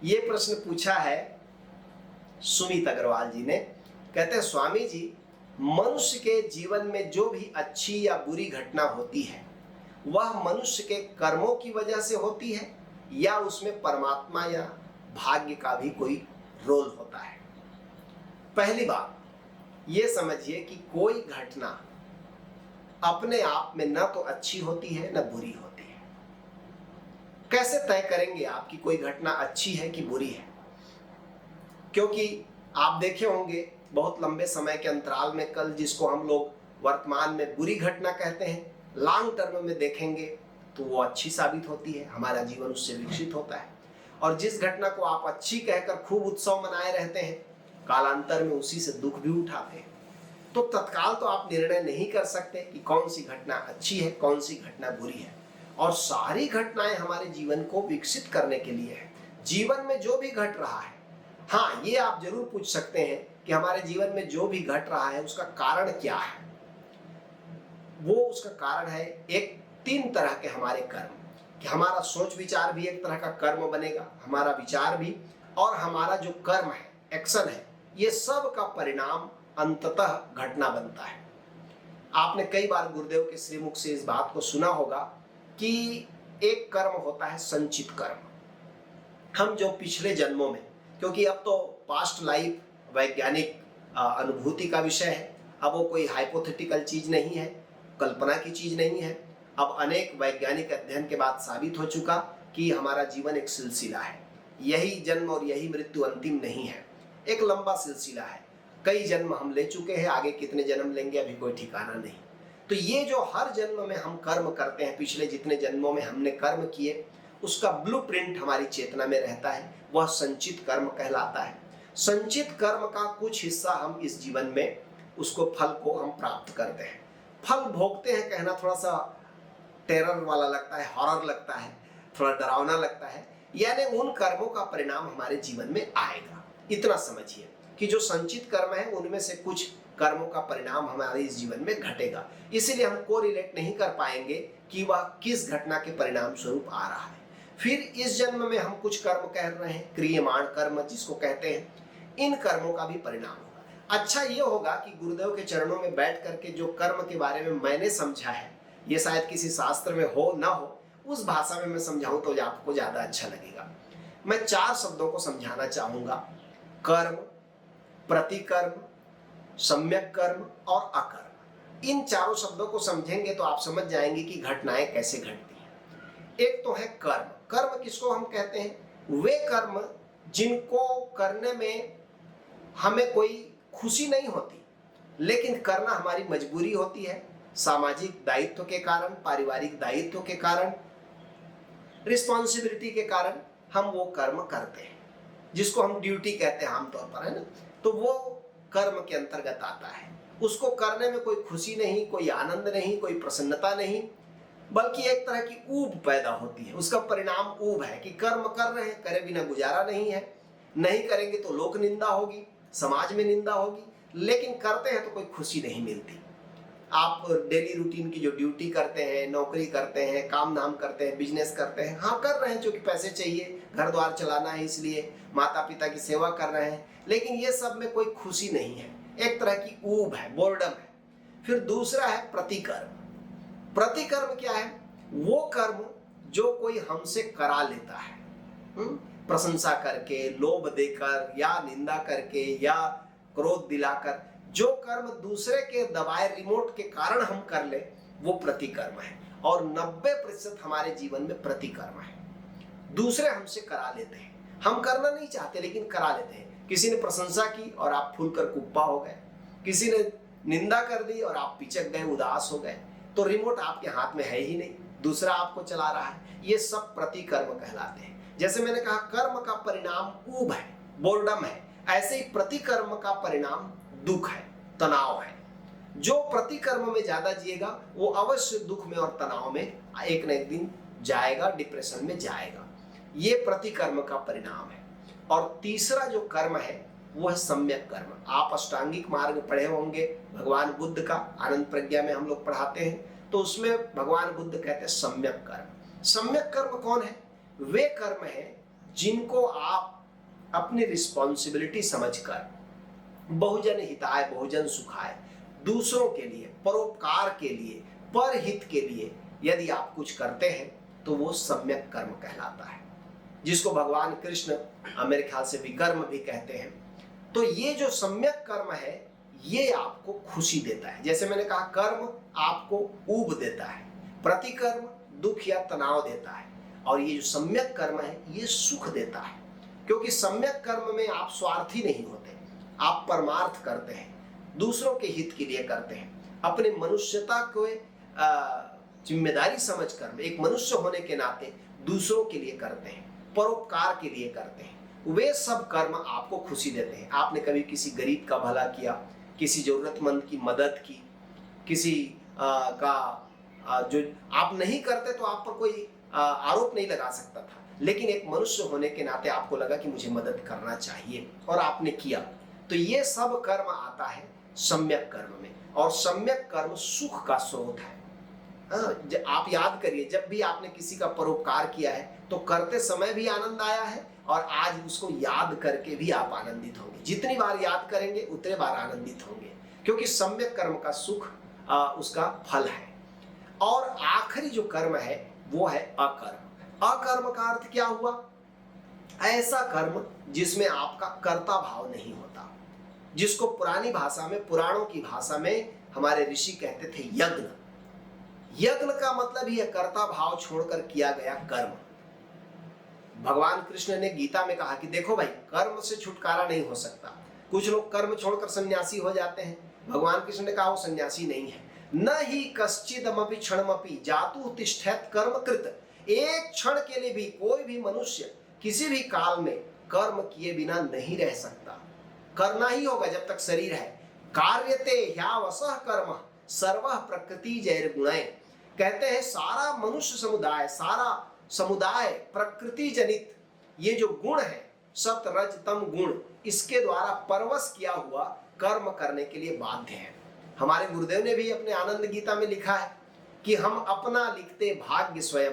ये प्रश्न पूछा है सुमित अग्रवाल जी ने। कहते हैं स्वामी जी, मनुष्य के जीवन में जो भी अच्छी या बुरी घटना होती है वह मनुष्य के कर्मों की वजह से होती है या उसमें परमात्मा या भाग्य का भी कोई रोल होता है? पहली बात ये समझिए कि कोई घटना अपने आप में न तो अच्छी होती है न बुरी होती है। कैसे तय करेंगे आपकी कोई घटना अच्छी है कि बुरी है? क्योंकि आप देखे होंगे बहुत लंबे समय के अंतराल में कल जिसको हम लोग वर्तमान में बुरी घटना कहते हैं, लॉन्ग टर्म में देखेंगे तो वो अच्छी साबित होती है, हमारा जीवन उससे विकसित होता है। और जिस घटना को आप अच्छी कहकर खूब उत्सव मनाए रहते हैं, कालांतर में उसी से दुख भी उठाते हैं। तो तत्काल तो आप निर्णय नहीं कर सकते कि कौन सी घटना अच्छी है, कौन सी घटना बुरी है। और सारी घटनाएं हमारे जीवन को विकसित करने के लिए है। जीवन में जो भी घट रहा है, हाँ ये आप जरूर पूछ सकते हैं कि हमारे जीवन में जो भी घट रहा है उसका कारण क्या है? वो उसका कारण है एक 3 तरह के हमारे कर्म, कि हमारा सोच विचार भी एक तरह का कर्म बनेगा, हमारा विचार भी, और हमारा जो कर्म है, एक्शन है, ये सब का परिणाम अंततः घटना बनता है। आपने कई बार गुरुदेव के श्रीमुख से इस बात को सुना होगा कि एक कर्म होता है संचित कर्म। हम जो पिछले जन्मों में, क्योंकि अब तो पास्ट लाइफ वैज्ञानिक अनुभूति का विषय है, अब वो कोई हाइपोथेटिकल चीज नहीं है, कल्पना की चीज नहीं है। अब अनेक वैज्ञानिक अध्ययन के बाद साबित हो चुका कि हमारा जीवन एक सिलसिला है, यही जन्म और यही मृत्यु अंतिम नहीं है, एक लंबा सिलसिला है। कई जन्म हम ले चुके हैं, आगे कितने जन्म लेंगे अभी कोई ठिकाना नहीं। तो ये जो हर जन्म में हम कर्म करते हैं, पिछले जितने जन्मों में हमने कर्म किए उसका ब्लूप्रिंट हमारी चेतना में रहता है, वह संचित कर्म कहलाता है। संचित कर्म का कुछ हिस्सा हम इस जीवन में उसको फल को हम प्राप्त करते हैं, फल भोगते हैं। कहना थोड़ा सा टेरर वाला लगता है, हॉरर लगता है, थोड़ा डरावना लगता है, यानी उन कर्मों का परिणाम हमारे जीवन में आएगा। इतना समझिए कि जो संचित कर्म है उनमें से कुछ कर्मों का परिणाम हमारे इस जीवन में घटेगा। इसीलिए हम कोरिलेट नहीं कर पाएंगे कि वह किस घटना के परिणाम स्वरूप आ रहा है। फिर इस जन्म में हम कुछ कर्म कर रहे हैं, क्रियमाण कर्म जिसको कहते हैं, इन कर्मों का भी परिणाम होगा। अच्छा ये होगा कि गुरुदेव के चरणों में बैठ करके जो कर्म के बारे में मैंने समझा है, ये शायद किसी शास्त्र में हो ना हो, उस भाषा में मैं समझाऊं तो आपको ज्यादा अच्छा लगेगा। मैं 4 शब्दों को समझाना चाहूंगा: कर्म, प्रतिकर्म, सम्यक कर्म और अकर्म। इन चारों शब्दों को समझेंगे तो आप समझ जाएंगे कि घटनाएं कैसे घटती हैं। एक तो है कर्म। कर्म किसको हम कहते हैं? वे कर्म जिनको करने में हमें कोई खुशी नहीं होती, लेकिन करना हमारी मजबूरी होती है, सामाजिक दायित्व के कारण, पारिवारिक दायित्व के कारण, रिस्पॉन्सिबिलिटी के कारण हम वो कर्म करते हैं, जिसको हम ड्यूटी कहते हैं आमतौर पर, है ना। तो वो कर्म के अंतर्गत आता है। उसको करने में कोई खुशी नहीं, कोई आनंद नहीं, कोई प्रसन्नता नहीं, बल्कि एक तरह की ऊब पैदा होती है। उसका परिणाम ऊब है कि कर्म कर रहे हैं, करे बिना गुजारा नहीं है, नहीं करेंगे तो लोक निंदा होगी, समाज में निंदा होगी, लेकिन करते हैं तो कोई खुशी नहीं मिलती। आप डेली रूटीन की जो ड्यूटी करते हैं, नौकरी करते हैं, काम धाम करते हैं, बिजनेस करते हैं, हाँ कर रहे हैं क्योंकि पैसे चाहिए, घर द्वार चलाना है, इसलिए माता पिता की सेवा कर रहे हैं, लेकिन ये सब में कोई खुशी नहीं है, एक तरह की ऊब है, बोर्डम है। फिर दूसरा है प्रतिकर्म। प्रतिकर्म क्या है? वो कर्म जो कोई हमसे करा लेता है, प्रशंसा करके, लोभ देकर या निंदा करके या क्रोध दिलाकर, जो कर्म दूसरे के दबाए रिमोट के कारण हम कर ले, वो प्रतिकर्म है। और 90% हमारे जीवन में प्रतिकर्म है। दूसरे हमसे करा लेते हैं, हम करना नहीं चाहते लेकिन करा लेते हैं। किसी ने प्रशंसा की और आप फूलकर कुप्पा हो गए, किसी ने निंदा कर दी और आप पिचक गए, उदास हो गए, तो रिमोट आपके हाथ में है ही नहीं, दूसरा आपको चला रहा है। ये सब प्रतिकर्म कहलाते हैं। जैसे मैंने कहा कर्म का परिणाम ऊब है, बोर्डम है, ऐसे ही प्रतिकर्म का परिणाम दुख है, तनाव है। जो प्रतिकर्म में ज्यादा जिएगा वो अवश्य दुख में और तनाव में एक न एक दिन जाएगा, डिप्रेशन में जाएगा। ये प्रतिकर्म का परिणाम है। और तीसरा जो कर्म है वो है सम्यक कर्म। आप अष्टांगिक मार्ग पढ़े होंगे भगवान बुद्ध का, आनंद प्रज्ञा में हम लोग पढ़ाते हैं, तो उसमें भगवान बुद्ध कहते हैं सम्यक कर्म। सम्यक कर्म कौन है? वे कर्म है जिनको आप अपनी रिस्पॉन्सिबिलिटी समझकर बहुजन हिताय बहुजन सुखाय, दूसरों के लिए, परोपकार के लिए, परहित के लिए यदि आप कुछ करते हैं तो वो सम्यक कर्म कहलाता है, जिसको भगवान कृष्ण मेरे ख्याल से विकर्म भी कहते हैं। तो ये जो सम्यक कर्म है ये आपको खुशी देता है। जैसे मैंने कहा, कर्म आपको ऊब देता है, प्रतिकर्म दुख या तनाव देता है, और ये जो सम्यक कर्म है ये सुख देता है। क्योंकि सम्यक कर्म में आप स्वार्थी नहीं होते, आप परमार्थ करते हैं, दूसरों के हित के लिए करते हैं, अपने मनुष्यता को जिम्मेदारी समझकर एक मनुष्य होने के नाते दूसरों के लिए करते हैं, परोपकार के लिए करते हैं। वे सब कर्म आपको खुशी देते हैं। आपने कभी किसी गरीब का भला किया, किसी जरूरतमंद की मदद की, किसी जो आप नहीं करते तो आप पर कोई आरोप नहीं लगा सकता था, लेकिन एक मनुष्य होने के नाते आपको लगा कि मुझे मदद करना चाहिए और आपने किया। तो ये सब कर्म आता है सम्यक कर्म में, और सम्यक कर्म सुख का स्रोत है। आप याद करिए, जब भी आपने किसी का परोपकार किया है तो करते समय भी आनंद आया है, और आज उसको याद करके भी आप आनंदित होंगे। जितनी बार याद करेंगे उतने बार आनंदित होंगे, क्योंकि सम्यक कर्म का सुख उसका फल है। और आखिरी जो कर्म है वो है अकर्म। अकर्म का अर्थ क्या हुआ? ऐसा कर्म जिसमें आपका कर्ता भाव नहीं होता, जिसको पुरानी भाषा में, पुराणों की भाषा में हमारे ऋषि कहते थे यज्ञ। यज्ञ का मतलब ही है कर्ता भाव छोड़कर किया गया कर्म। भगवान कृष्ण ने गीता में कहा कि देखो भाई, कर्म से छुटकारा नहीं हो सकता। कुछ लोग कर्म छोड़कर सन्यासी हो जाते हैं। भगवान कृष्ण ने कहा वो सन्यासी नहीं है। न ही कश्चिदमपि क्षणमपि जातु तिष्ठेत कर्म कृत। एक क्षण के लिए भी कोई भी मनुष्य किसी भी काल में कर्म किए बिना नहीं रह सकता। करना ही होगा जब तक शरीर है। कार्यते ह्यावसः कर्म सर्वः प्रकृति जैर्गुणैः। कहते हैं सारा मनुष्य समुदाय, सारा समुदाय प्रकृति जनित ये जो गुण है, सत रज तम गुण, इसके द्वारा परवश किया हुआ कर्म करने के लिए बाध्य है। हमारे गुरुदेव ने भी अपने आनंद गीता में लिखा है कि हम अपना लिखते भाग्य स्वयं,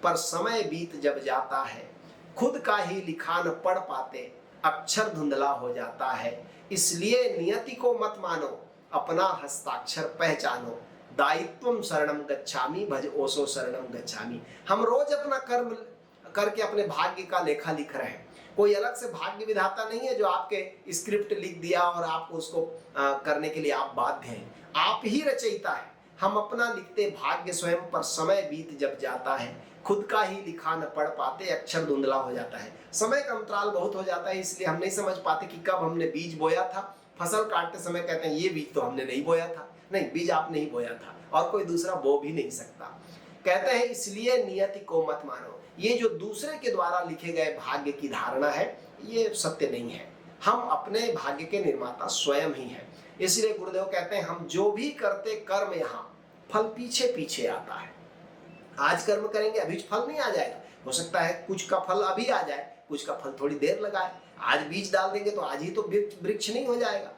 पर समय बीत जब जाता है, खुद का ही लिखा न पढ़ पाते, अक्षर धुंधला हो जाता है। इसलिए नियति को मत मानो, अपना हस्ताक्षर पहचानो, दायित्वम शरणम गच्छामि भज ओसो शरणम गच्छामि। हम रोज अपना कर्म करके अपने भाग्य का लेखा लिख रहे हैं। कोई अलग से भाग्य विधाता नहीं है जो आपके स्क्रिप्ट लिख दिया और आपको उसको करने के लिए आप बाध्य हैं। आप ही रचयिता है। हम अपना लिखते भाग्य स्वयं, पर समय बीत जब जाता है, खुद का ही लिखा न पढ़ पाते, अक्षर धुंधला हो जाता है। समय का अंतराल बहुत हो जाता है, इसलिए हम नहीं समझ पाते कि कब हमने बीज बोया था। फसल काटते समय कहते हैं ये बीज तो हमने नहीं बोया था। नहीं, बीज आपने ही बोया था और कोई दूसरा बो भी नहीं सकता। कहते हैं इसलिए नियति को मत मानो। ये जो दूसरे के द्वारा लिखे गए भाग्य की धारणा है ये सत्य नहीं है। हम अपने भाग्य के निर्माता स्वयं ही हैं। इसलिए गुरुदेव कहते हैं हम जो भी करते कर्म, यहाँ फल पीछे पीछे आता है। आज कर्म करेंगे अभी फल नहीं आ जाएगा, हो सकता है कुछ का फल अभी आ जाए, कुछ का फल थोड़ी देर लगाए। आज बीज डाल देंगे तो आज ही तो वृक्ष नहीं हो जाएगा।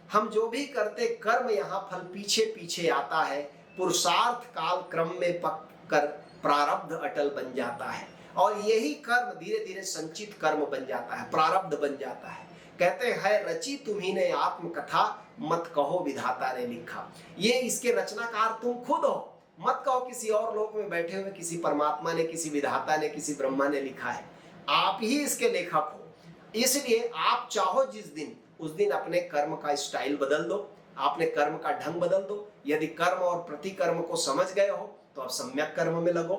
हम जो भी करते कर्म, यहाँ फल पीछे पीछे आता है। पुरुषार्थ काल क्रम में पक कर प्रारब्ध अटल बन जाता है, और यही कर्म धीरे धीरे संचित कर्म बन जाता है, प्रारब्ध बन जाता है। कहते हैं रची तुम्ही ने आत्मकथा, मत कहो विधाता ने लिखा। ये इसके रचनाकार तुम खुद हो, मत कहो किसी और लोक में बैठे हुए किसी परमात्मा ने, किसी विधाता ने, किसी ब्रह्मा ने लिखा है। आप ही इसके लेखक हो। इसलिए आप चाहो जिस दिन, उस दिन अपने कर्म का स्टाइल बदल दो, आपने कर्म का ढंग बदल दो। यदि कर्म और प्रतिकर्म को समझ गए हो तो आप सम्यक कर्म में लगो,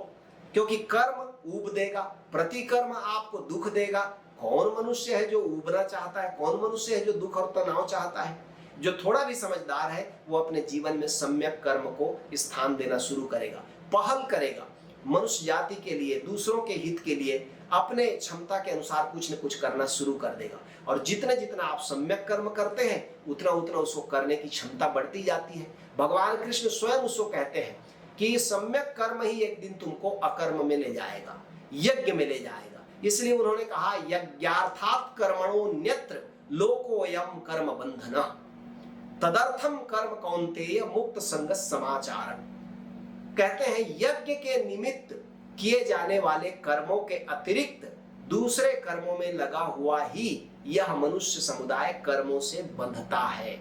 क्योंकि कर्म ऊब देगा, प्रतिकर्म आपको दुख देगा। कौन मनुष्य है जो ऊबना चाहता है? कौन मनुष्य है जो दुख और तनाव चाहता है? जो थोड़ा भी समझदार है वो अपने जीवन में सम्यक कर्म को स्थान देना शुरू करेगा, पहल करेगा, मनुष्य जाति के लिए, दूसरों के हित के लिए अपने क्षमता के अनुसार कुछ न कुछ करना शुरू कर देगा। और जितना जितना आप सम्यक कर्म करते हैं उतना उतना उसको करने की क्षमता बढ़ती जाती है। भगवान कृष्ण स्वयं उसको कहते हैं कि सम्यक कर्म ही एक दिन तुमको अकर्म में ले जाएगा, यज्ञ में ले जाएगा। इसलिए उन्होंने कहा यज्ञार्थात् कर्मणो न्यत्र लोकोयम कर्म बंधन, तदर्थम कर्म कौन्तेय मुक्त संग समाचार। कहते हैं यज्ञ के निमित्त किए जाने वाले कर्मों के अतिरिक्त दूसरे कर्मों में लगा हुआ ही यह मनुष्य समुदाय कर्मों से बंधता है।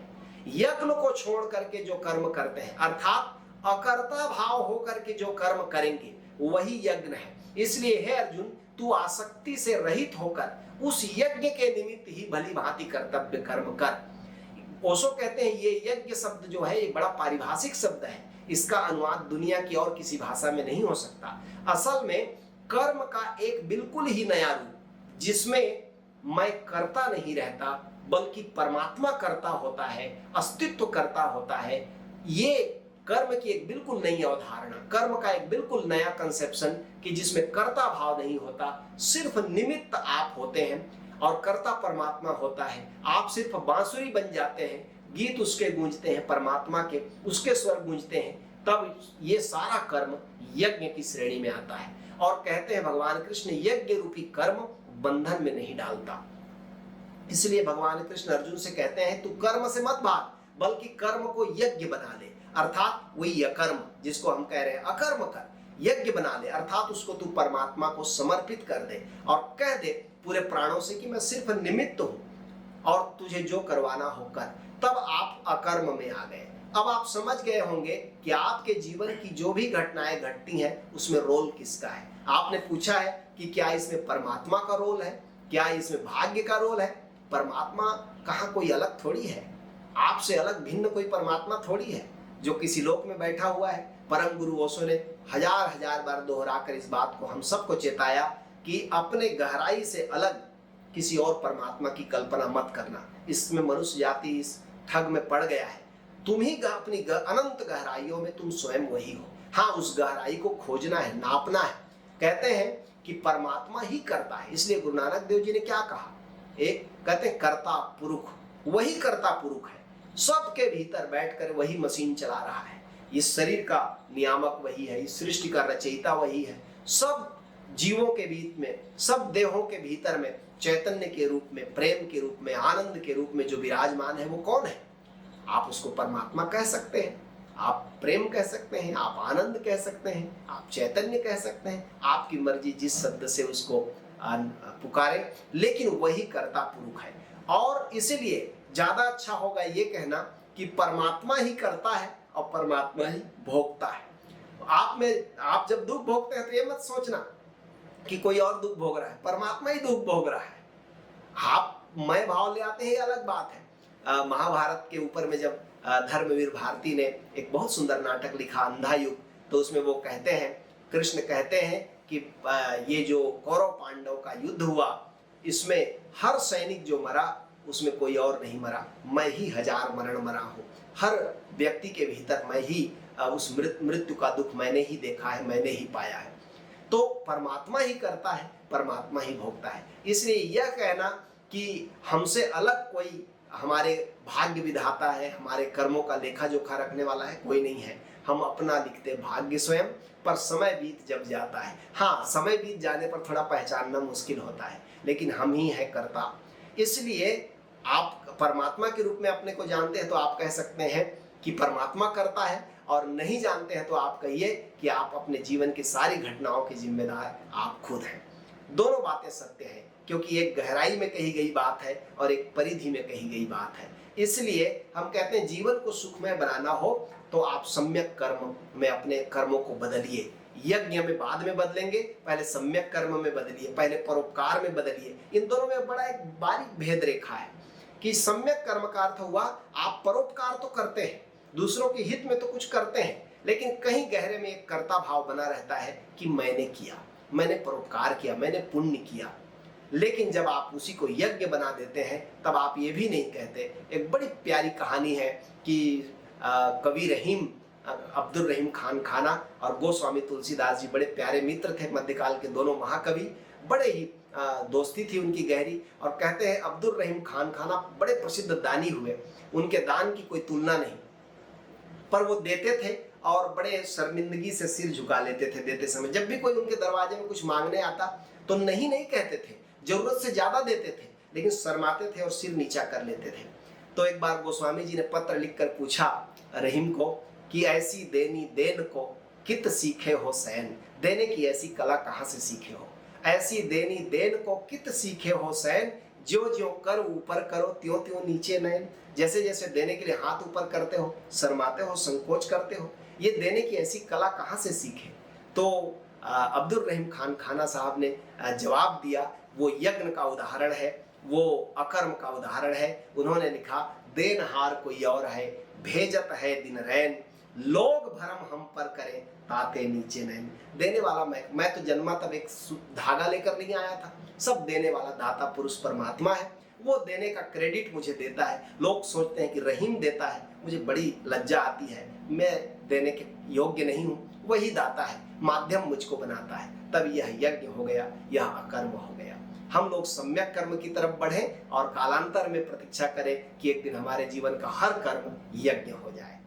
यज्ञ को छोड़ करके जो कर्म करते हैं, अर्थात अकर्ता भाव होकर के जो कर्म करेंगे वही यज्ञ है। इसलिए हे अर्जुन, तू आसक्ति से रहित होकर उस यज्ञ के निमित्त ही भली भांति कर्तव्य कर्म कर। ओशो कहते हैं ये यज्ञ शब्द जो है ये बड़ा पारिभाषिक शब्द है, इसका अनुवाद दुनिया की और किसी भाषा में नहीं हो सकता। असल में कर्म का एक बिल्कुल ही नया रूप, जिसमें मैं कर्ता नहीं रहता बल्कि परमात्मा कर्ता होता है, अस्तित्व कर्ता होता है। ये कर्म की एक बिल्कुल नई अवधारणा, कर्म का एक बिल्कुल नया कंसेप्शन कि जिसमें कर्ता भाव नहीं होता, सिर्फ निमित्त आप होते हैं और कर्ता परमात्मा होता है। आप सिर्फ बांसुरी बन जाते हैं, गीत उसके गूंजते हैं, परमात्मा के उसके स्वर गूंजते हैं, तब ये सारा कर्म यज्ञ की श्रेणी में आता है। और कहते हैं भगवान कृष्ण, यज्ञ रूपी कर्म बंधन में नहीं डालता। इसलिए भगवान कृष्ण अर्जुन से कहते हैं तू कर्म से मत भाग, बल्कि कर्म को यज्ञ बना ले, अर्थात वही अकर्म जिसको हम कह रहे हैं अकर्म कर, यज्ञ बना ले, अर्थात उसको तू परमात्मा को समर्पित कर दे और कह दे पूरे प्राणों से कि मैं सिर्फ निमित्त हूं और तुझे जो करवाना हो कर। तब आप अकर्म में आ गए। अब आप समझ गए होंगे कि आपके जीवन की जो भी घटनाएं घटती हैं उसमें रोल किसका है। आपने पूछा है कि क्या इसमें परमात्मा का रोल है, क्या इसमें भाग्य का रोल है। परमात्मा कहाँ कोई अलग थोड़ी है, आपसे अलग भिन्न कोई परमात्मा थोड़ी है जो किसी लोक में बैठा हुआ है। परम गुरु ओशो ने हजार हजार बार दोहराकर इस बात को हम सबको चेताया कि अपने गहराई से अलग किसी और परमात्मा की कल्पना मत करना। इसमें मनुष्य जाति इस ठग में पड़ गया है। तुम ही अपनी अनंत गहराइयों में तुम स्वयं वही हो। हाँ, उस गहराई को खोजना है, नापना है। कहते हैं कि परमात्मा ही करता है। इसलिए गुरु नानक देव जी ने क्या कहा, एक कहते हैं कर्ता पुरुष, वही कर्ता पुरुष है, सबके भीतर बैठकर वही मशीन चला रहा है। इस शरीर का नियामक वही है, इस सृष्टि का रचयिता वही है। सब जीवों के बीच में, सब देहों के भीतर में चैतन्य के रूप में, प्रेम के रूप में, आनंद के रूप में जो विराजमान है वो कौन है। आप उसको परमात्मा कह सकते हैं, आप प्रेम कह सकते हैं, आप आनंद कह सकते हैं, आप चैतन्य कह सकते हैं, आपकी मर्जी जिस शब्द से उसको पुकारे, लेकिन वही कर्ता पुरुष है। और इसलिए ज्यादा अच्छा होगा ये कहना कि परमात्मा ही करता है और परमात्मा ही भोगता है। आप जब दुख भोगते हैं तो ये मत सोचना कि कोई और दुख भोग रहा है, परमात्मा ही दुख भोग रहा है। आप मैं भाव ले आते हैं, ये अलग बात है। महाभारत के ऊपर में जब धर्मवीर भारती ने एक बहुत सुंदर नाटक लिखा अंधा युग, तो उसमें वो कहते हैं, कृष्ण कहते हैं कि ये जो कौरव पांडव का युद्ध हुआ, इसमें हर सैनिक जो मरा उसमें कोई और नहीं मरा, मैं ही हजार मरण मरा हूँ। हर व्यक्ति के भीतर मैं ही उस मृत्यु का दुख मैंने ही देखा है, मैंने ही पाया है। तो परमात्मा ही करता है, परमात्मा ही भोगता है। इसलिए यह कहना कि हमसे अलग कोई हमारे भाग्य विधाता है, हमारे कर्मों का लेखा जोखा रखने वाला है, कोई नहीं है। हम अपना लिखते भाग्य स्वयं, पर समय बीत जब जाता है, हाँ समय बीत जाने पर थोड़ा पहचानना मुश्किल होता है, लेकिन हम ही है कर्ता। इसलिए आप परमात्मा के रूप में अपने को जानते हैं तो आप कह सकते हैं कि परमात्मा करता है, और नहीं जानते हैं तो आप कहिए कि आप अपने जीवन की सारी घटनाओं के जिम्मेदार आप खुद हैं। दोनों बातें सत्य हैं, क्योंकि एक गहराई में कही गई बात है और एक परिधि में कही गई बात है। इसलिए हम कहते हैं जीवन को सुखमय बनाना हो तो आप सम्यक कर्म में अपने कर्मों को बदलिए। यज्ञ में बाद में बदलेंगे, पहले सम्यक कर्म में बदलिए, पहले परोपकार में बदलिए। इन दोनों में बड़ा एक बारीक भेद रेखा है कि सम्यक कर्म का अर्थ हुआ आप परोपकार तो करते हैं, दूसरों के हित में तो कुछ करते हैं, लेकिन कहीं गहरे में एक कर्ता भाव बना रहता है कि मैंने किया, मैंने परोपकार किया, मैंने पुण्य किया। लेकिन जब आप उसी को यज्ञ बना देते हैं तब आप ये भी नहीं कहते। एक बड़ी प्यारी कहानी है कि कवि रहीम, अब्दुल रहीम खान खाना और गोस्वामी तुलसीदास जी बड़े प्यारे मित्र थे, मध्यकाल के दोनों महाकवि, बड़े ही दोस्ती थी उनकी गहरी। और कहते हैं अब्दुल रहीम खान खाना बड़े प्रसिद्ध दानी हुए, उनके दान की कोई तुलना नहीं, पर वो देते थे और बड़े शर्मिंदगी से सिर झुका लेते थे देते समय। जब भी कोई उनके दरवाजे में कुछ मांगने आता तो नहीं कहते थे, जरूरत से ज्यादा देते थे, लेकिन शर्माते थे और सिर नीचा कर लेते थे। तो एक बार गोस्वामी जी ने पत्र लिखकर पूछा रहीम को कि ऐसी देनी देन को कित सीखे हो सैन, देने की ऐसी कला कहाँ से सीखे हो, ऐसी देनी देन को कित सीखे हो सैन, ज्यो ज्यो कर ऊपर करो त्यों त्यों नीचे नैन। जैसे जैसे देने के लिए हाथ ऊपर करते हो, शर्माते हो, संकोच करते हो, ये देने की ऐसी कला कहाँ से सीखे। तो अब्दुल रहीम खान खाना साहब ने जवाब दिया, वो यज्ञ का उदाहरण है, वो अकर्म का उदाहरण है। उन्होंने लिखा, देनहार कोई और है, भेजत है दिन रैन, लोग भरम हम पर करें ताते नीचे नैन। देने वाला मैं तो जन्मा तब एक धागा लेकर नहीं आया था, सब देने वाला दाता पुरुष परमात्मा है, वो देने का क्रेडिट मुझे देता है। लोग सोचते हैं कि रहीम देता है, मुझे बड़ी लज्जा आती है, मैं देने के योग्य नहीं हूँ, वही दाता है, माध्यम मुझको बनाता है। तब यह यज्ञ हो गया, यह अकर्म हो गया। हम लोग सम्यक कर्म की तरफ बढ़ें और कालांतर में प्रतीक्षा करें कि एक दिन हमारे जीवन का हर कर्म यज्ञ हो जाए।